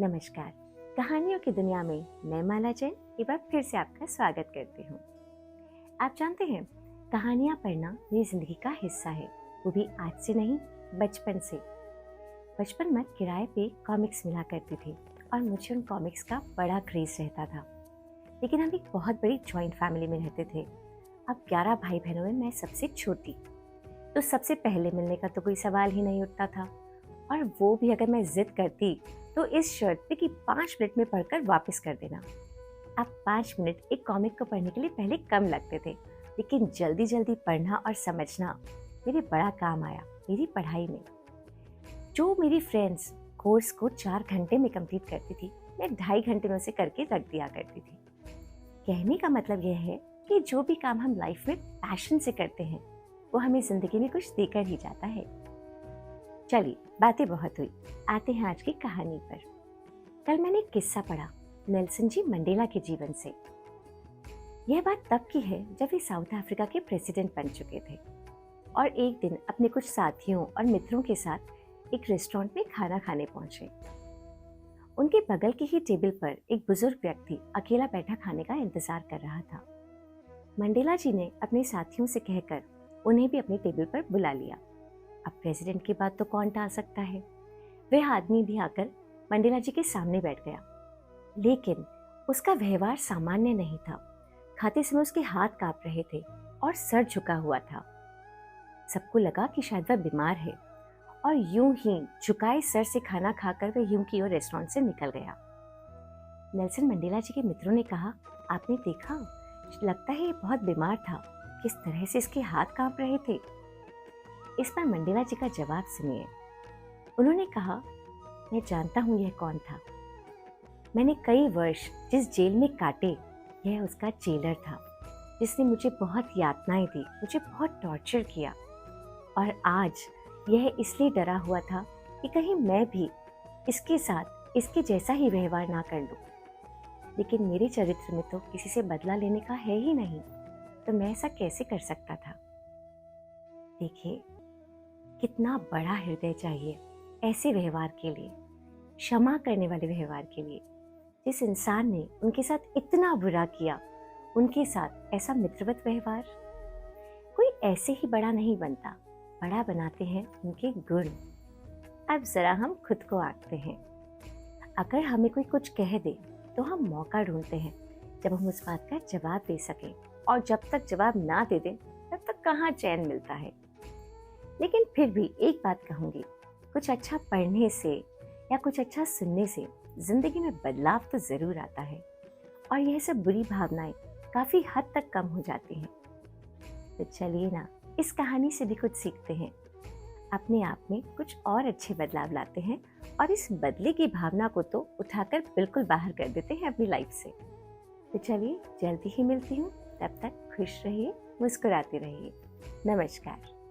नमस्कार। कहानियों की दुनिया में मैं माला जैन एक बार फिर से आपका स्वागत करती हूँ। आप जानते हैं, कहानियाँ पढ़ना मेरी जिंदगी का हिस्सा है, वो भी आज से नहीं, बचपन से। बचपन में किराए पे कॉमिक्स मिला करती थी और मुझे उन कॉमिक्स का बड़ा क्रेज रहता था। लेकिन हम एक बहुत बड़ी जॉइंट फैमिली में रहते थे। अब 11 भाई बहनों में मैं सबसे छोटी, तो सबसे पहले मिलने का तो कोई सवाल ही नहीं उठता था। और वो भी अगर मैं जिद करती तो इस शर्त पे कि 5 मिनट में पढ़कर वापस कर देना। अब 5 मिनट एक कॉमिक को पढ़ने के लिए पहले कम लगते थे, लेकिन जल्दी जल्दी पढ़ना और समझना मेरे बड़ा काम आया मेरी पढ़ाई में। जो मेरी फ्रेंड्स कोर्स को 4 घंटे में कंप्लीट करती थी, मैं 2.5 घंटे में उसे करके रख दिया करती थी। कहने का मतलब यह है कि जो भी काम हम लाइफ में पैशन से करते हैं, वो हमें जिंदगी में कुछ देकर ही जाता है। चलिए, बातें बहुत हुई, आते हैं आज की कहानी पर। कल मैंने एक किस्सा पढ़ा नेल्सन जी मंडेला के जीवन से। यह बात तब की है जब वे साउथ अफ्रीका के प्रेसिडेंट बन चुके थे और एक दिन अपने कुछ साथियों और मित्रों के साथ एक रेस्टोरेंट में खाना खाने पहुंचे। उनके बगल की ही टेबल पर एक बुजुर्ग व्यक्ति अकेला बैठा खाने का इंतजार कर रहा था। मंडेला जी ने अपने साथियों से कहकर उन्हें भी अपने टेबल पर बुला लिया। अब प्रेसिडेंट की बात तो कौन टाल सकता है। वह आदमी भी आकर मंडेला जी के सामने बैठ गया, लेकिन उसका व्यवहार सामान्य नहीं था। खाते समय उसके हाथ कांप रहे थे और सर झुका हुआ था। सबको लगा कि शायद वह बीमार है और यूं ही झुकाए सर से खाना खाकर वह यूं की ओर रेस्टोरेंट से निकल गया। नेल्सन मंडेला जी के मित्रों ने कहा, आपने देखा, लगता है ये बहुत बीमार था, किस तरह से इसके हाथ कांप रहे थे। इस पर मंडेला जी का जवाब सुनिए। उन्होंने कहा, मैं जानता हूँ यह कौन था। मैंने कई वर्ष जिस जेल में काटे, यह उसका जेलर था, जिसने मुझे बहुत यातनाएं दी, मुझे बहुत टॉर्चर किया। और आज यह इसलिए डरा हुआ था कि कहीं मैं भी इसके साथ इसके जैसा ही व्यवहार ना कर लूं। लेकिन मेरे चरित्र में तो किसी से बदला लेने का है ही नहीं, तो मैं ऐसा कैसे कर सकता था। देखिए, कितना बड़ा हृदय चाहिए ऐसे व्यवहार के लिए, क्षमा करने वाले व्यवहार के लिए। जिस इंसान ने उनके साथ इतना बुरा किया, उनके साथ ऐसा मित्रवत व्यवहार। कोई ऐसे ही बड़ा नहीं बनता, बड़ा बनाते हैं उनके गुण। अब जरा हम खुद को आंकते हैं। अगर हमें कोई कुछ कह दे तो हम मौका ढूंढते हैं जब हम उस बात का जवाब दे सकें, और जब तक जवाब ना दे दें तब तक कहाँ चैन मिलता है। लेकिन फिर भी एक बात कहूंगी, कुछ अच्छा पढ़ने से या कुछ अच्छा सुनने से जिंदगी में बदलाव तो जरूर आता है, और यह सब बुरी भावनाएं काफी हद तक कम हो जाती हैं। तो चलिए ना, इस कहानी से भी कुछ सीखते हैं, अपने आप में कुछ और अच्छे बदलाव लाते हैं, और इस बदले की भावना को तो उठाकर बिल्कुल बाहर कर देते हैं अपनी लाइफ से। तो चलिए, जल्दी ही मिलती हूँ, तब तक खुश रहिए, मुस्कुराते रहिए। नमस्कार।